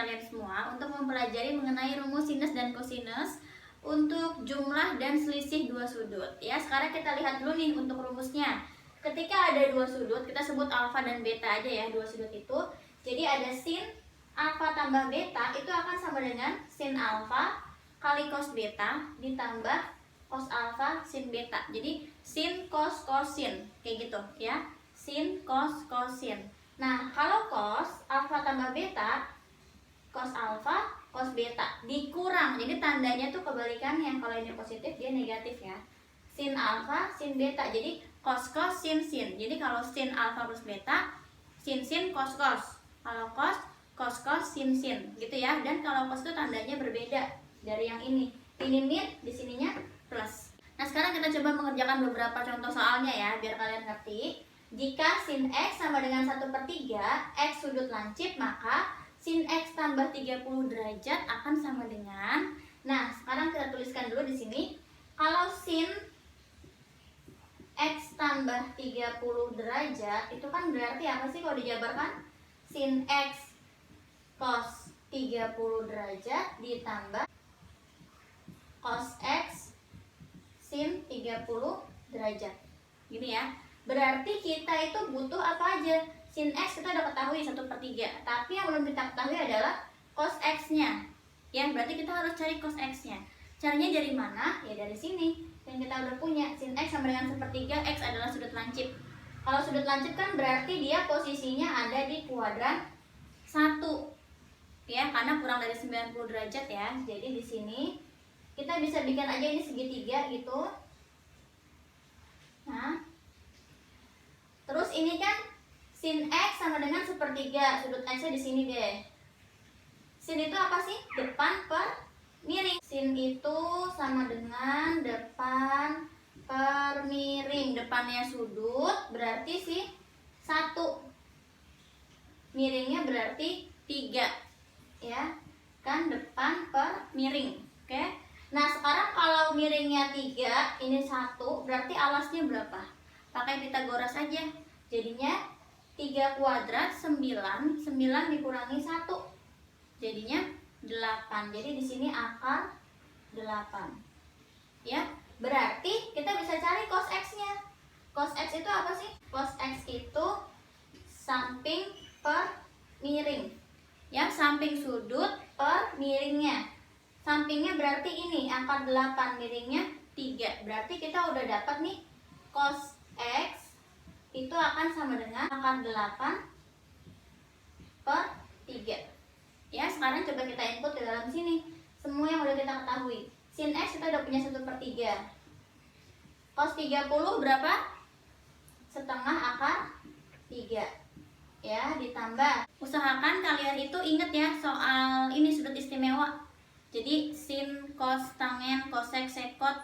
kalian semua untuk mempelajari mengenai rumus sinus dan kosinus untuk jumlah dan selisih dua sudut. Ya, sekarang kita lihat dulu nih untuk rumusnya. Ketika ada dua sudut, kita sebut alfa dan beta aja ya, dua sudut itu. Jadi ada sin alfa tambah beta itu akan sama dengan sin alfa kali cos beta ditambah cos alfa sin beta. Jadi sin cos kosin kayak gitu ya. Sin cos kosin. Nah, kalau cos alfa tambah beta, cos alfa cos beta dikurang. Jadi tandanya tuh kebalikannya. Kalau ini positif dia negatif ya. Sin alfa sin beta. Jadi cos cos sin sin. Jadi kalau sin alfa plus beta, sin sin cos cos. Kalau cos cos cos sin sin gitu ya. Dan kalau cos itu tandanya berbeda dari yang ini. Ini nit, di sininya plus. Nah, sekarang kita coba mengerjakan beberapa contoh soalnya ya biar kalian ngerti. Jika sin X sama dengan 1/3 X sudut lancip, maka sin X tambah 30 derajat akan sama dengan. Nah, sekarang kita tuliskan dulu di sini. Kalau sin X tambah 30 derajat, itu kan berarti apa sih kalau dijabarkan? Sin X cos 30 derajat ditambah cos X sin 30 derajat. Gini ya. Berarti kita itu butuh apa aja? Sin X kita udah ketahui 1/3. Tapi yang belum kita ketahui adalah cos X-nya. Ya, berarti kita harus cari cos X-nya. Caranya dari mana? Ya dari sini. Yang kita udah punya, sin X sama dengan 1/3, X adalah sudut lancip. Kalau sudut lancip kan berarti dia posisinya ada di kuadran 1. Ya, karena kurang dari 90 derajat ya. Jadi di sini kita bisa bikin aja ini segitiga gitu. Nah, terus ini kan sin X sama dengan 1/3. Sudut X-nya di sini deh. Sin itu apa sih? Depan per miring. Sin itu sama dengan depan per miring. Depannya sudut berarti sih 1. Miringnya berarti 3. Ya. Kan depan per miring. Oke. Nah, sekarang kalau miringnya 3, ini 1, berarti alasnya berapa? Pakai Pitagoras saja. Jadinya 3 kuadrat 9, 9 dikurangi 1. Jadinya 8. Jadi di sini akar 8. Ya, berarti kita bisa cari cos X-nya. Cos X itu apa sih? Cos X itu samping per miring. Ya, samping sudut per miringnya. Sampingnya berarti ini akar 8, miringnya 3. Berarti kita udah dapat nih cos X itu akan sama dengan akar 8 per 3. Ya, sekarang coba kita input ke dalam sini semua yang udah kita ketahui. Sin X kita udah punya 1/3. Cos 30 berapa? Setengah akar 3. Ya, ditambah. Usahakan kalian itu inget ya soal ini sudut istimewa. Jadi sin, cos, tangen, cosec, sekot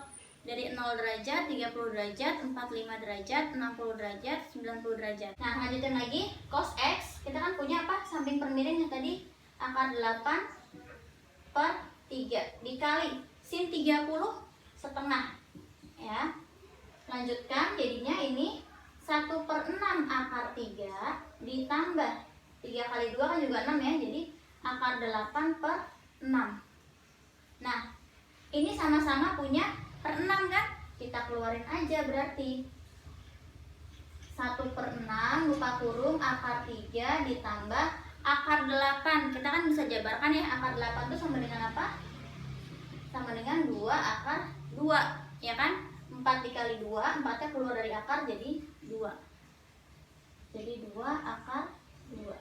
dari 0 derajat, 30 derajat, 45 derajat, 60 derajat, 90 derajat. Nah, lanjutin lagi. Cos X, kita kan punya apa? Samping per miringnya tadi akar 8 per 3 dikali sin 30 setengah. Ya. Lanjutkan, jadinya ini 1/6 akar 3 ditambah 3 kali 2 kan juga 6 ya. Jadi akar 8 per 6. Nah, ini sama-sama punya per 6 kan? Kita keluarin aja berarti 1/6 buka kurung akar 3 ditambah akar 8. Kita kan bisa jabarkan ya, akar 8 itu sama dengan apa? Sama dengan 2 akar 2, ya kan? 4 dikali 2, 4-nya keluar dari akar jadi 2. Jadi 2 akar 2.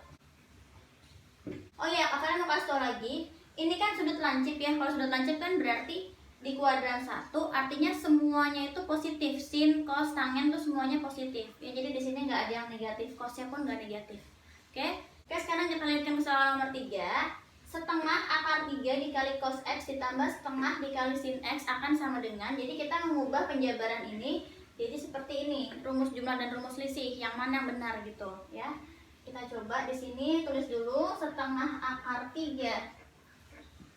Oh iya, kalian mau kasih tau lagi. Ini kan sudut lancip ya. Kalau sudut lancip kan berarti di kuadran 1, artinya semuanya itu positif. Sin, cos, tangen tuh semuanya positif. Ya, jadi di sini nggak ada yang negatif. Cosnya pun nggak negatif. Oke, sekarang kita lanjutkan ke soal nomor 3. Setengah akar 3 dikali cos X ditambah setengah dikali sin X akan sama dengan. Jadi kita mengubah penjabaran ini jadi seperti ini. Rumus jumlah dan rumus selisih. Yang mana benar gitu ya. Kita coba di sini tulis dulu setengah akar 3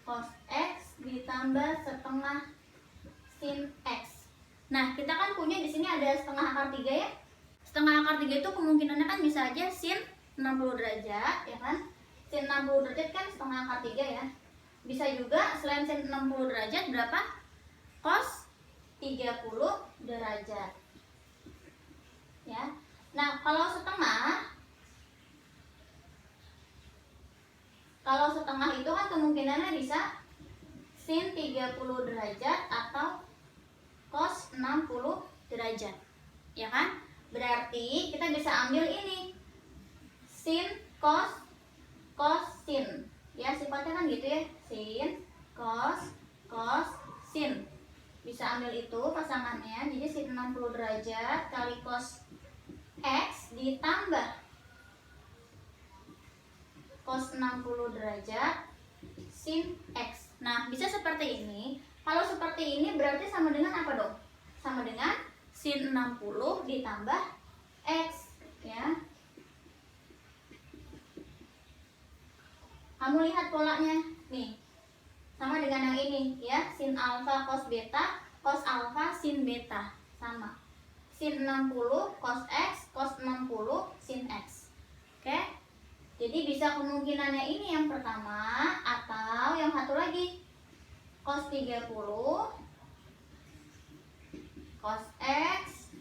cos X ditambah setengah sin X. Nah, kita kan punya di sini ada setengah akar 3 ya. Setengah akar 3 itu kemungkinannya kan bisa aja sin 60 derajat, ya kan? sin 60 derajat kan setengah akar 3 ya. Bisa juga selain sin 60 derajat berapa? Cos 30 derajat. Ya. Nah, kalau setengah itu kan kemungkinannya bisa sin 30 derajat atau cos 60 derajat. Ya kan? Berarti kita bisa ambil ini. Sin, cos, sin. Ya, sifatnya kan gitu ya. Sin, cos, sin. Bisa ambil itu pasangannya. Jadi sin 60 derajat kali cos X ditambah cos 60 derajat sin X. Nah, bisa seperti ini. Kalau seperti ini berarti sama dengan apa dong? Sama dengan sin 60 ditambah X, ya. Kamu lihat polanya nih. Sama dengan yang ini ya, sin alfa cos beta, cos alfa sin beta. Sama. Sin 60 cos X, cos 60 sin X. Oke? Jadi bisa kemungkinannya ini yang pertama atau yang satu lagi. Cos 30 cos X,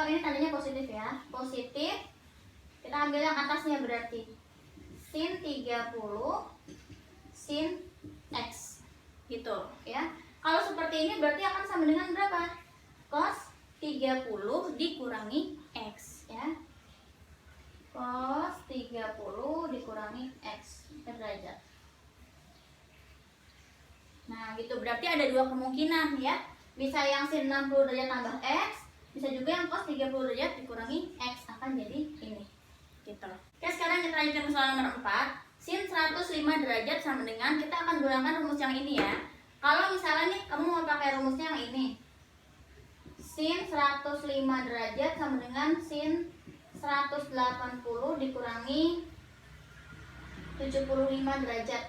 ini tandanya positif ya. Positif. Kita ambil yang atasnya berarti sin 30 sin X. Gitu ya. Kalau seperti ini berarti akan sama dengan berapa? Cos 30 dikurangi X ya. Cos 30 dikurangi X derajat. Nah, gitu. Berarti ada dua kemungkinan ya. Bisa yang sin 60 derajat tambah X, bisa juga yang cos 30 derajat dikurangi X, akan jadi ini. Gitu. Oke, sekarang kita lanjutkan ke soal nomor 4. Sin 105 derajat sama dengan, kita akan gunakan rumus yang ini ya. Kalau misalnya nih kamu mau pakai rumusnya yang ini. Sin 105 derajat sama dengan sin 180 dikurangi 75 derajat.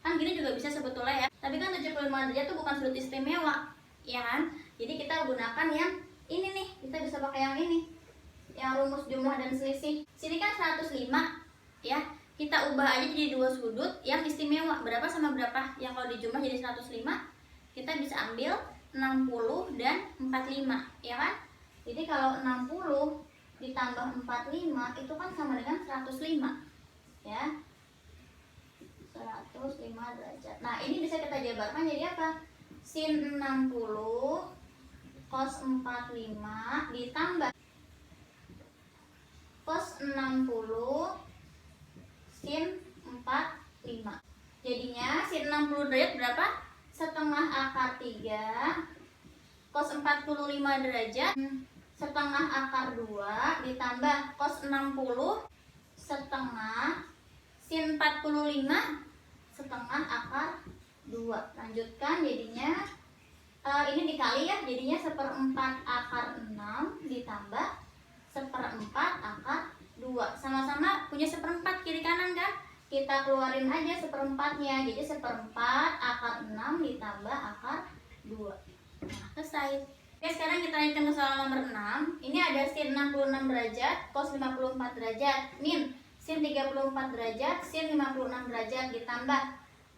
Kan gini juga bisa sebetulnya ya. Tapi kan 75 derajat itu bukan sudut istimewa, ya kan? Jadi kita gunakan yang ini nih. Kita bisa pakai yang ini. Yang rumus jumlah dan selisih. Sini kan 105 ya. Kita ubah aja jadi dua sudut yang istimewa. Berapa sama berapa? Yang kalau dijumlah jadi 105, kita bisa ambil 60 dan 45, ya kan? Jadi kalau 60 ditambah 45 itu kan sama dengan 105. Ya. 105 derajat. Nah, ini bisa kita jabarkan jadi apa? Sin 60 cos 45 ditambah cos 60 sin 45. Jadinya sin 60 derajat berapa? Setengah akar 3 cos 45 derajat setengah akar 2 ditambah cos 60 setengah sin 45 setengah akar 2. Lanjutkan jadinya ini dikali ya, jadinya 1/4 akar 6 ditambah 1/4 akar 2. Sama-sama punya 1/4 kiri kanan kan? Kita keluarin aja 1/4-nya. Jadi 1/4 akar 6 ditambah akar 2. Nah, selesai. Oke, sekarang kita lanjutkan ke soal nomor 6. Ini ada sin 66 derajat cos 54 derajat min sin 34 derajat sin 56 derajat ditambah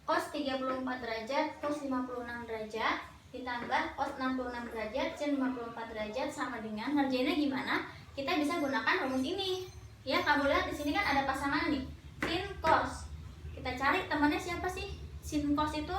cos 34 derajat cos 56 derajat ditambah cos 66 derajat sin 54 derajat sama dengan, ngerjainnya gimana? Kita bisa gunakan rumus ini. Ya, kamu lihat di sini kan ada pasangan nih. Sin cos. Kita cari temannya siapa sih? Sin cos itu.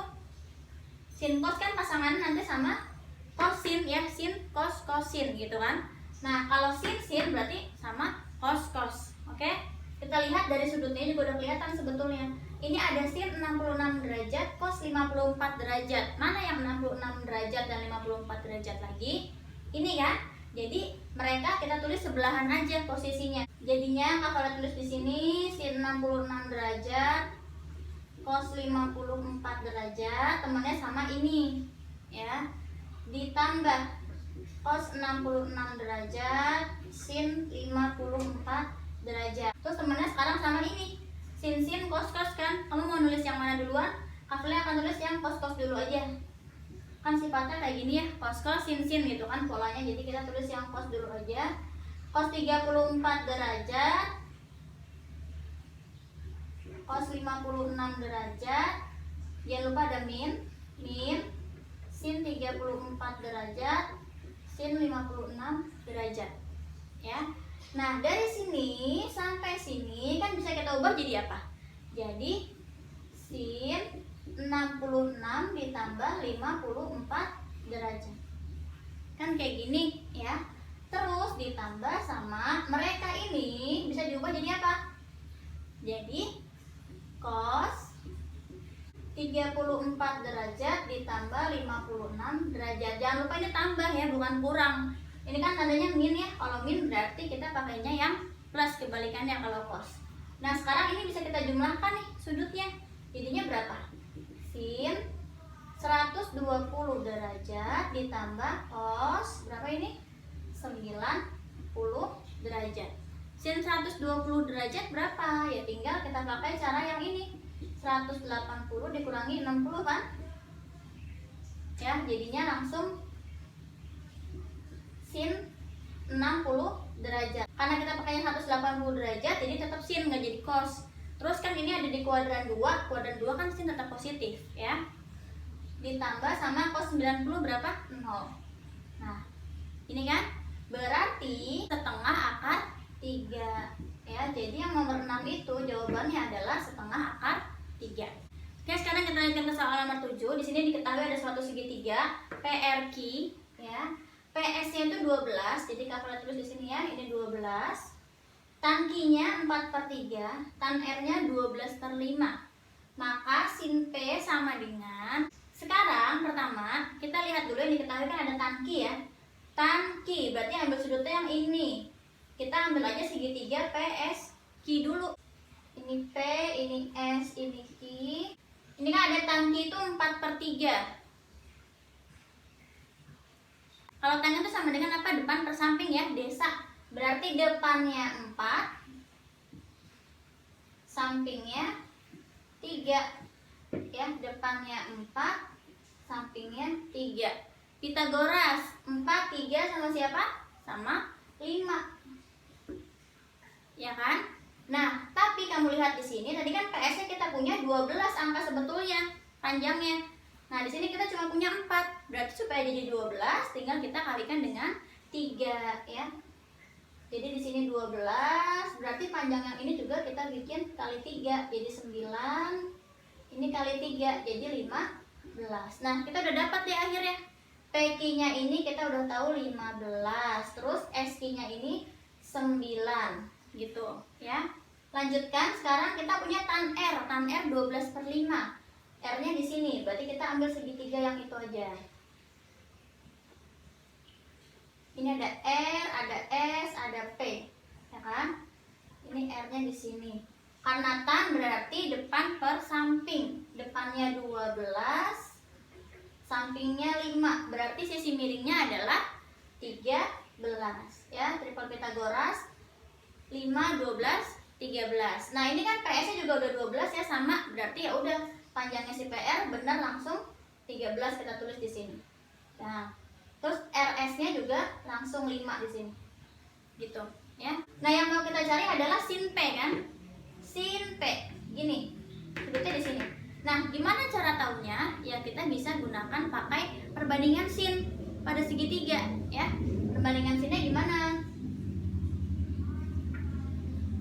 Sin cos kan pasangannya nanti sama cosin ya, sin cos cosin gitu kan. Nah, kalau sin berarti sama cos. Oke? Kita lihat dari sudutnya juga udah kelihatan sebetulnya. Ini ada sin 66 derajat cos 54 derajat. Mana yang 66 derajat dan 54 derajat lagi? Ini kan? Jadi mereka kita tulis sebelahan aja posisinya. Jadinya kalau tulis di sini sin 66 derajat cos 54 derajat, temennya sama ini ya. Ditambah cos 66 derajat sin 54 derajat. Terus temennya sekarang sama ini. Sin cos kan. Kamu mau nulis yang mana duluan? Kafilnya akan tulis yang cos dulu aja. Kan sifatnya kayak gini ya, cos sin gitu kan polanya. Jadi kita tulis yang cos dulu aja. Cos 34 derajat cos 56 derajat. Jangan lupa ada min sin 34 derajat sin 56 derajat ya. Nah, dari sini sampai sini kan bisa kita ubah jadi apa? Jadi sin 66 ditambah 54 derajat. Kan kayak gini ya. Terus ditambah sama mereka ini bisa diubah jadi apa? Jadi cos 34 derajat ditambah 56 derajat. Jangan lupa ini tambah ya, bukan kurang. Ini kan tandanya min ya. Kalau min berarti kita pakainya yang plus, kebalikannya kalau cos. Nah, sekarang ini bisa kita jumlahkan nih sudutnya. Jadinya berapa? Sin 120 derajat ditambah cos berapa ini? 90 derajat. Sin 120 derajat berapa? Ya tinggal kita pakai cara yang ini. 180 dikurangi 60 kan? Ya, jadinya langsung sin 60 derajat. Karena kita pakainya 180 derajat, jadi tetap sin, nggak jadi cos. Terus kan ini ada di kuadran 2 kan sin tetap positif ya. Ditambah sama cos 90 berapa? 0. Nah, ini kan berarti setengah akar 3 ya. Jadi yang nomor 6 itu jawabannya adalah setengah akar 3. Oke, sekarang kita lanjutkan ke soal nomor 7. Di sini diketahui ada suatu segitiga PRQ ya. PS-nya itu 12. Jadi kakak tulis di sini ya, ini 12. Tan Q-nya 4/3, tan R-nya 12/5. Maka sin P sama dengan, sekarang pertama kita lihat dulu yang diketahui kan ada tan Q ya. Tan Q berarti ambil sudutnya yang ini. Kita ambil aja segitiga PSQ dulu. Ini P, ini S, ini Q. Ini kan ada tan Q itu 4/3. Kalau tannya itu sama dengan apa? Depan per samping ya, desa. Berarti depannya 4, sampingnya 3. Ya, depannya 4, sampingnya 3. Pitagoras, 4, 3 sama siapa? Sama 5. Ya kan? Nah, tapi kamu lihat di sini tadi kan PS-nya kita punya 12 angka sebetulnya panjangnya. Nah, di sini kita cuma punya 4. Berarti supaya jadi 12 tinggal kita kalikan dengan 3 ya. Jadi di sini 12, berarti panjang yang ini juga kita bikin kali 3, jadi 9. Ini kali 3, jadi 15. Nah, kita udah dapat di akhirnya. PQ-nya ini kita udah tahu 15. Terus SQ-nya ini 9 gitu ya. Lanjutkan, sekarang kita punya tan R. Tan R 12/5. R-nya di sini, berarti kita ambil segitiga yang itu aja. Ini ada R, ada S, ada P, ya kan? Ini R-nya di sini. Karena tan berarti depan per samping. Depannya 12, sampingnya 5. Berarti sisi miringnya adalah 13. Ya, triple Pitagoras 5, 12, 13. Nah, ini kan PS-nya juga udah 12 ya, sama. Berarti ya udah panjangnya si PR benar langsung 13 kita tulis di sini. Nah, terus RS-nya juga langsung 5 di sini. Gitu, ya. Nah, yang mau kita cari adalah sin P kan? Sin P. Gini. Sudutnya di sini. Nah, gimana cara taunya? Ya kita bisa gunakan pakai perbandingan sin pada segitiga, ya. Perbandingan sinnya gimana?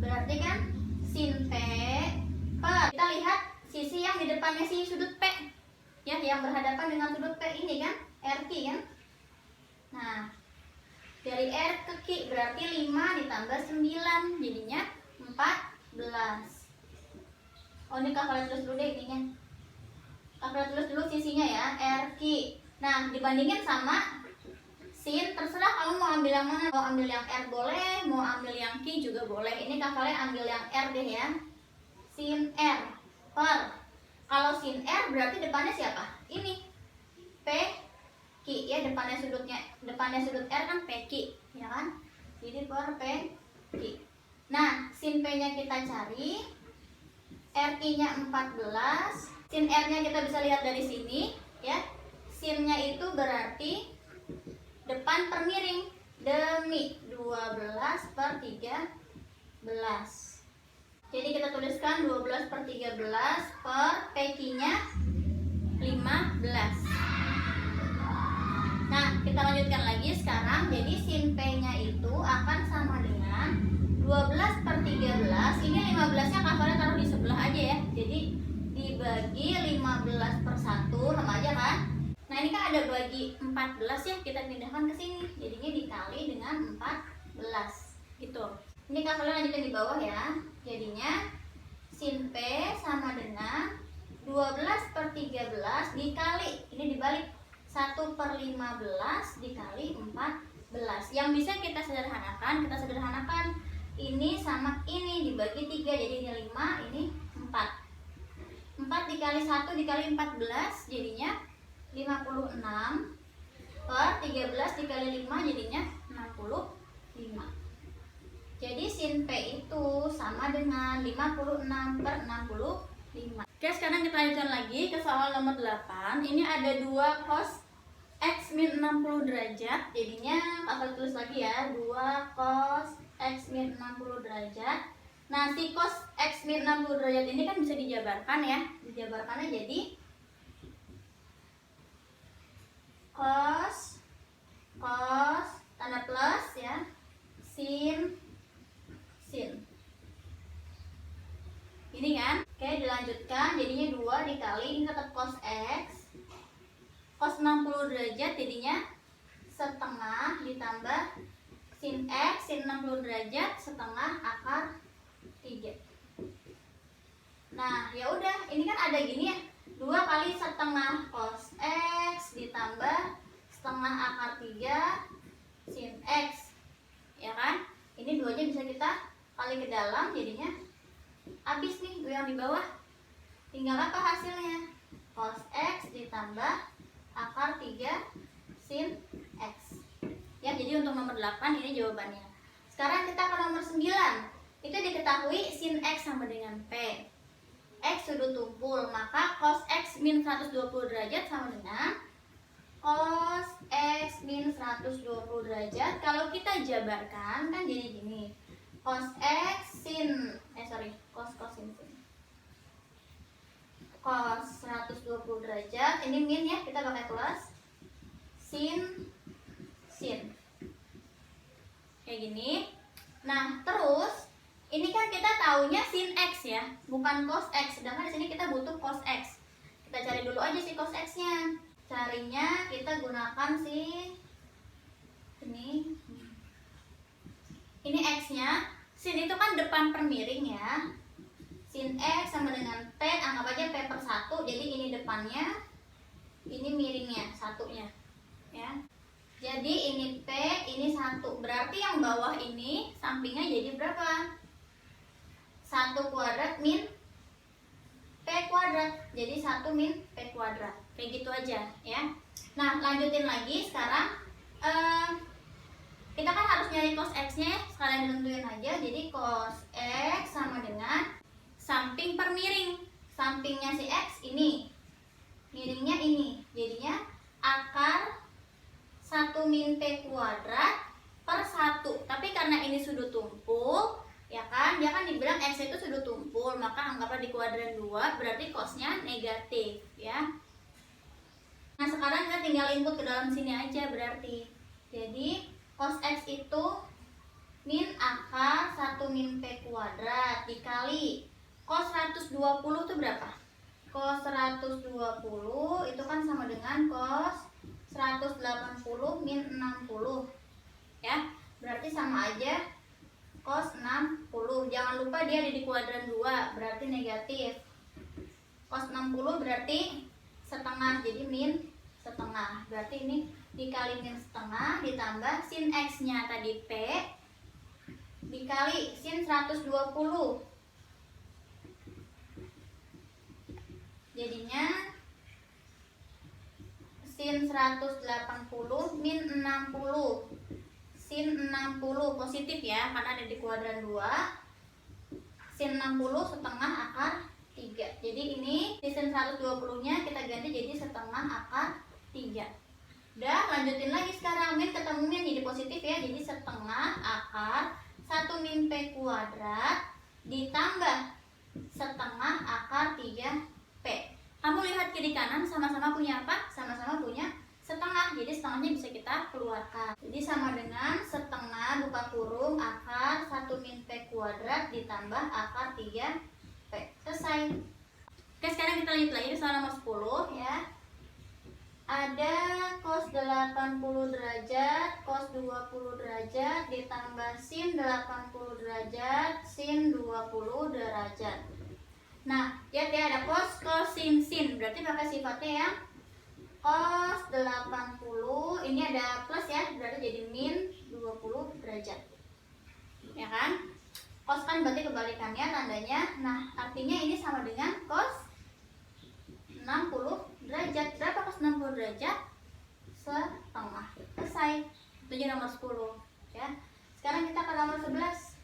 Berarti kan sin P per, kita lihat sisi yang di depannya si sudut P ya, yang berhadapan dengan sudut P ini kan, RQ kan. Nah, dari R ke Q berarti 5 ditambah 9 jadinya 14. Oh, ini kakak tulis dulu deh ininya. Kakak tulis dulu sisinya ya, RQ. Nah, dibandingin sama sin, terserah kamu mau ambil yang mana. Mau ambil yang R boleh, mau ambil yang Q juga boleh. Ini kakaknya ambil yang R deh ya. Sin R per, kalau sin R berarti depannya siapa? Ini P Q ya, depannya sudut R kan PQ ya kan. Jadi per P Q. Nah, sin P nya kita cari, RQ nya 14. Sin R nya kita bisa lihat dari sini ya. Sin nya itu berarti depan per miring demi 12/13. Jadi kita tuliskan 12 per 13 per P-nya 15. Nah, kita lanjutkan lagi sekarang. Jadi sin P-nya itu akan sama dengan 12 per 13. Ini 15-nya covernya taruh di sebelah aja ya. Jadi dibagi 15 per 1, sama aja kan? Nah, ini kan ada bagi 14 ya, kita pindahkan ke sini. Jadinya dikali dengan 14 gitu. Ini covernya lanjutin di bawah ya. Jadinya sin P sama dengan 12 per 13 dikali, ini dibalik, 1 per 15 dikali 14. Yang bisa kita sederhanakan, ini sama ini dibagi 3, jadi ini 5, ini 4. 4 dikali 1 dikali 14 jadinya 56 per 13 dikali 5 jadinya 65. Jadi sin P itu sama dengan 56 per 65. Oke, sekarang kita lanjutkan lagi ke soal nomor 8. Ini ada 2 cos X min 60 derajat. Jadinya aku tulis lagi ya, 2 cos X min 60 derajat. Nah, si cos X min 60 derajat ini kan bisa dijabarkan ya. Dijabarkannya jadi cos tanda plus ya, sin. Ini kan. Oke, dilanjutkan jadinya 2 dikali, ini tetap cos X. Cos 60 derajat jadinya setengah ditambah sin X, sin 60 derajat setengah akar 3. Nah, ya udah, ini kan ada gini ya. 2 kali setengah cos X ditambah setengah akar 3 sin X. Ya kan? Ini 2-nya bisa kita kali ke dalam, jadinya habis nih yang di bawah. Tinggal apa hasilnya? Cos X ditambah akar 3 sin X. Ya, jadi untuk nomor 8 ini jawabannya. Sekarang kita ke nomor 9. Itu diketahui sin X sama dengan P. X sudut tumpul, maka cos X min 120 derajat sama dengan cos X min 120 derajat. Kalau kita jabarkan kan jadi gini. Cos X sin cos 120 derajat, ini min ya, kita pakai plus, sin kayak gini. Nah, terus ini kan kita taunya sin X ya, bukan cos X. Sedangkan di sini kita butuh cos X. Kita cari dulu aja si cos X-nya. Carinya kita gunakan si ini X-nya. Sin itu kan depan per miring ya. Sin X sama dengan P, anggap aja P per 1. Jadi ini depannya, ini miringnya, satunya ya. Jadi ini P, ini 1. Berarti yang bawah ini sampingnya jadi berapa? 1 kuadrat min P kuadrat. Jadi 1 min P kuadrat. Kayak gitu aja ya. Nah, lanjutin lagi sekarang. Kita kan harus nyari cos X-nya ya. Sekalian ditentuin aja. Jadi cos X sama dengan samping per miring. Sampingnya si X ini, miringnya ini. Jadinya akar 1 min P kuadrat per 1. Tapi karena ini sudut tumpul, ya kan, dia kan dibilang X itu sudut tumpul, maka anggaplah di kuadran 2, berarti cosnya negatif ya. Nah, sekarang kita tinggal input ke dalam sini aja berarti. Jadi cos X itu min akar 1 min P kuadrat dikali cos 120 itu berapa? Cos 120 itu kan sama dengan cos 180 min 60 ya. Berarti sama aja cos 60. Jangan lupa dia ada di kuadran 2, berarti negatif. Cos 60 berarti setengah, jadi min setengah. Berarti ini dikali min setengah ditambah sin X-nya tadi P dikali sin 120. Jadinya sin 180 min 60. Sin 60 positif ya, karena ada di kuadran 2. Sin 60 setengah akar 3. Jadi ini sin 120-nya kita ganti jadi setengah akar 3. Udah, lanjutin lagi sekarang. Min ketemu min jadi positif ya. Jadi setengah akar 1 min P kuadrat ditambah setengah akar 3P. Kamu lihat kiri kanan sama-sama punya apa? Sama-sama punya setengah, jadi setengahnya bisa kita keluarkan. Jadi sama dengan setengah buka kurung akar 1 min P kuadrat ditambah akar 3P. Selesai. Oke, sekarang kita lanjut lagi ke soal nomor 10 ya. Ada cos 80 derajat, cos 20 derajat ditambah sin 80 derajat, sin 20 derajat. Nah, lihat ya, ada cos, sin. Berarti pakai sifatnya yang cos 80, ini ada plus ya, berarti jadi min 20 derajat. Ya kan? Cos kan berarti kebalikannya tandanya. Nah, artinya ini sama dengan cos 60 derajat. Berapa cos 60 derajat? Setengah. Selesai. Itu nomor 10 ya. Sekarang kita ke nomor 11.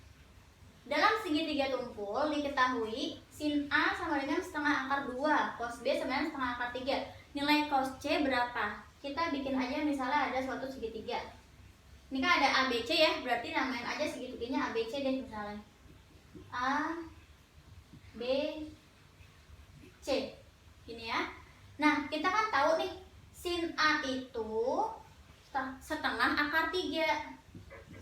Dalam segitiga tumpul diketahui sin A sama dengan setengah akar 2, cos B sama dengan setengah akar 3. Nilai cos C berapa? Kita bikin aja misalnya ada suatu segitiga. Ini kan ada ABC ya, berarti namain aja segitiganya ABC deh misalnya. A, B, C. Ini ya. Nah, kita kan tahu nih, sin A itu setengah akar 3.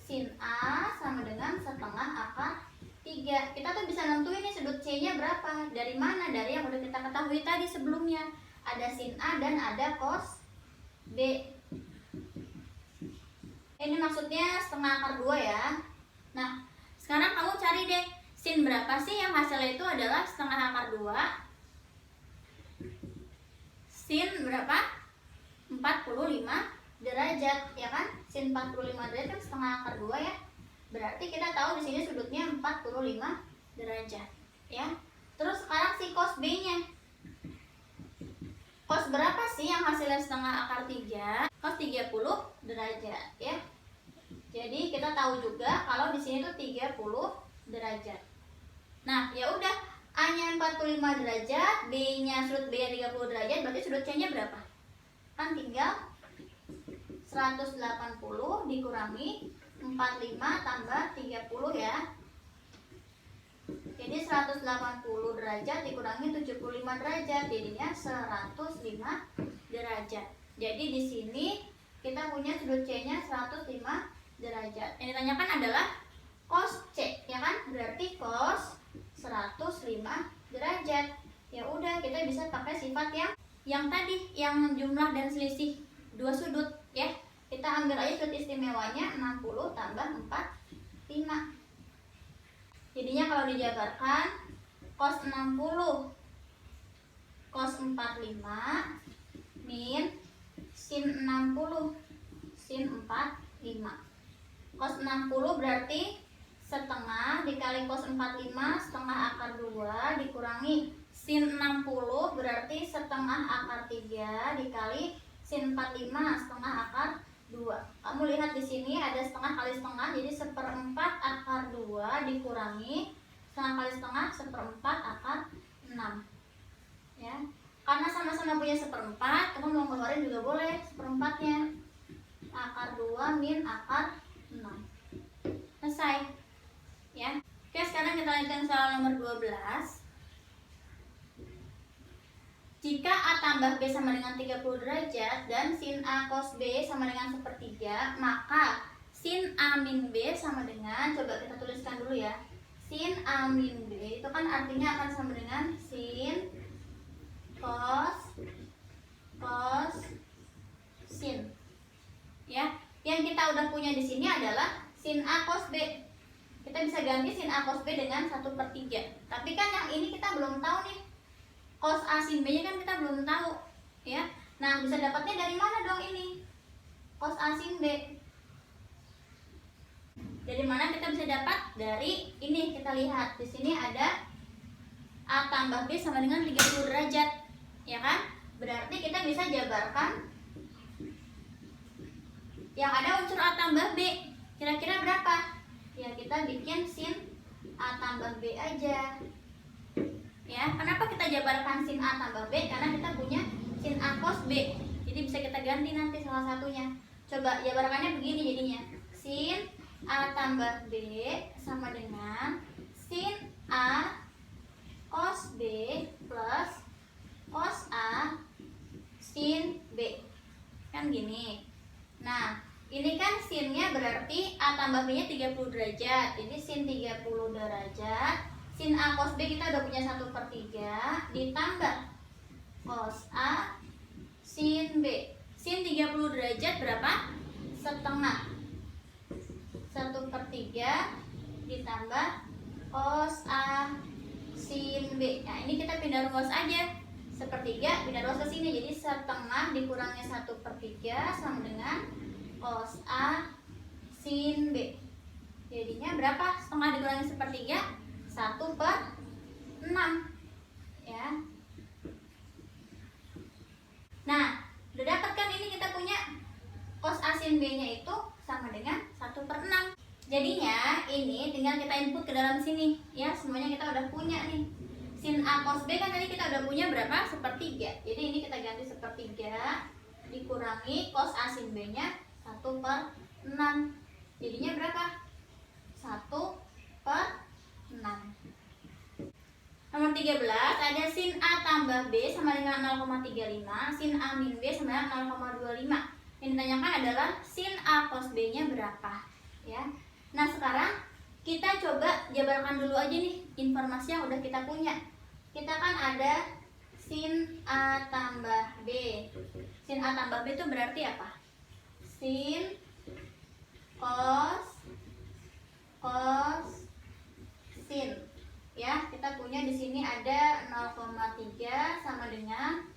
Sin A sama dengan setengah akar 3. Kita tuh bisa nentuin nih sudut C-nya berapa. Dari mana? Dari yang udah kita ketahui tadi sebelumnya. Ada sin A dan ada cos B. Ini maksudnya setengah akar 2 ya. Nah, sekarang kamu cari deh, sin berapa sih yang hasilnya itu adalah setengah akar 2. Sin berapa? 45 derajat, ya kan? Sin 45 derajat kan setengah akar 2 ya. Berarti kita tahu di sini sudutnya 45 derajat, ya. Terus sekarang si cos B-nya. Cos berapa sih yang hasilnya setengah akar 3? Cos 30 derajat, ya. Jadi kita tahu juga kalau di sini tuh 30 derajat. Nah, ya udah, A-nya 45 derajat, B-nya sudut B-nya 30 derajat, berarti sudut C-nya berapa? Kan tinggal 180 dikurangi 45 tambah 30 ya. Jadi 180 derajat dikurangi 75 derajat, jadinya 105 derajat. Jadi di sini kita punya sudut C-nya 105 derajat. Yang ditanyakan adalah cos C, ya kan? Berarti cos 105 derajat. Ya udah, kita bisa pakai sifat yang tadi, yang jumlah dan selisih dua sudut ya. Kita ambil aja sudut istimewanya 60 tambah 45. Jadinya kalau dijabarkan cos 60 cos 45 min sin 60 sin 45. Cos 60 berarti setengah dikali cos 45 setengah akar 2 dikurangi sin 60 berarti setengah akar 3 dikali sin 45 setengah akar 2. Kamu lihat di sini ada setengah kali setengah, jadi 1/4 akar 2 dikurangi setengah kali setengah 1/4 akar 6. Ya. Karena sama-sama punya 1/4, kamu mau keluarin juga boleh 1/4-nya. Akar 2 min akar 6. Selesai. Ya. Oke, sekarang kita lanjutkan soal nomor 12. Jika A tambah B sama dengan 30 derajat dan sin A cos B sama dengan 1/3, maka sin A min B sama dengan, coba kita tuliskan dulu ya. Sin A min B itu kan artinya akan sama dengan sin cos sin. Ya, yang kita udah punya di sini adalah sin A cos B. Kita bisa ganti sin A cos B dengan 1/3. Tapi kan yang ini kita belum tahu nih. Cos A sin B nya kan kita belum tahu ya. Nah, bisa dapatnya dari mana dong ini? Cos A sin B. Dari mana kita bisa dapat? Dari ini, kita lihat di sini ada A tambah B sama dengan 30 derajat. Ya kan? Berarti kita bisa jabarkan yang ada unsur A tambah B. Kira-kira berapa? Ya, kita bikin sin A tambah B aja. Ya, kenapa kita jabarkan sin A tambah B? Karena kita punya sin A cos B. Jadi bisa kita ganti nanti salah satunya. Coba jabarkannya begini jadinya. Sin A tambah B sama dengan sin A cos B plus cos A sin B. Kan gini. Nah, ini kan sinnya berarti A tambah B nya 30 derajat. Jadi sin 30 derajat. Sin A cos B kita udah punya 1/3 ditambah cos A sin B. Sin 30 derajat berapa? Setengah. 1/3 ditambah cos A sin B. Nah, ini kita pindah ruas aja. 1/3 pindah ruas ke sini. Jadi setengah dikurangi 1/3 sama dengan cos A sin B. Jadinya berapa? Setengah dikurangi 1/3? 1/6. Ya. Nah, udah dapat kan ini kita punya cos A sin B nya itu sama dengan 1/6. Jadinya ini tinggal kita input ke dalam sini ya, semuanya kita udah punya nih. Sin A cos B kan tadi kita udah punya berapa? 1/3. Jadi ini kita ganti 1/3 dikurangi cos A sin B nya 1/6. Jadinya berapa? 1/6. Nomor 13 ada sin A tambah B sama dengan 0,35, sin A min B sama dengan 0,25. Yang ditanyakan adalah sin A cos B nya berapa ya. Nah, sekarang kita coba jabarkan dulu aja nih informasi yang udah kita punya. Kita kan ada sin A tambah B. Sin A tambah B itu berarti apa? Sin cos sin. Ya, kita punya di sini ada 0,3 sama dengan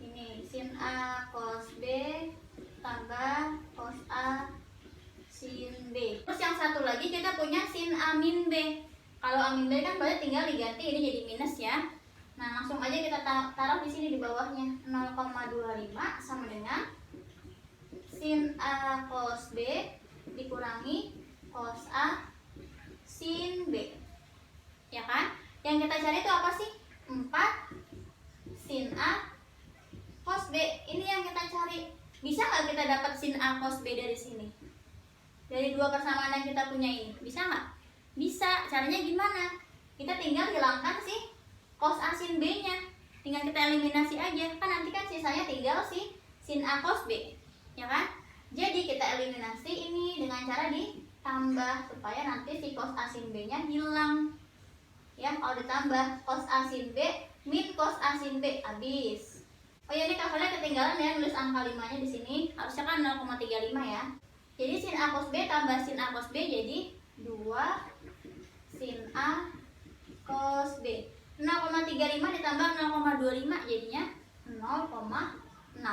ini sin A cos B tambah cos A sin B. Terus yang satu lagi kita punya sin A min B. Kalau A min B kan berarti tinggal diganti ini jadi minus ya. Nah, langsung aja kita taruh di sini di bawahnya. 0,25 sama dengan sin A cos B dikurangi cos A sin B. Ya kan? Yang kita cari itu apa sih? 4 sin A cos B. Ini yang kita cari. Bisa nggak kita dapat sin A cos B dari sini? Dari dua persamaan yang kita punya ini. Bisa nggak? Bisa. Caranya gimana? Kita tinggal hilangkan si cos A sin B nya. Tinggal kita eliminasi aja. Kan nanti kan sisanya tinggal si sin A cos B. Ya kan? Jadi kita eliminasi ini dengan cara ditambah supaya nanti si cos A sin B nya hilang. Ya, kalau ditambah cos A sin B min cos A sin B habis. Oh ya, ini kalian ketinggalan ya nulis angka 5-nya di sini. Harusnya kan 0,35 ya. Jadi sin A cos B tambah sin A cos B jadi 2 sin A cos B. 0,35 ditambah 0,25 jadinya 0,6.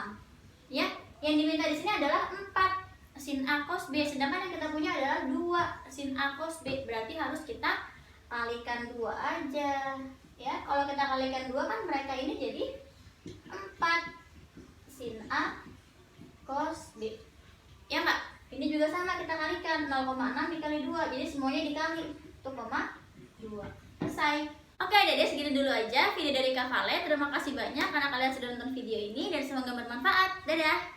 Ya, yang diminta di sini adalah 4 sin A cos B, sedangkan yang kita punya adalah 2 sin A cos B. Berarti harus kita kalikan 2 aja. Ya, kalau kita kalikan 2 kan mereka ini jadi 4 sin A cos B. Ya enggak? Ini juga sama kita kalikan 0,6 dikali 2. Jadi semuanya dikali 1,2. Selesai. Oke, Dede segini dulu aja video dari Kak Vale. Terima kasih banyak karena kalian sudah nonton video ini dan semoga bermanfaat. Dadah.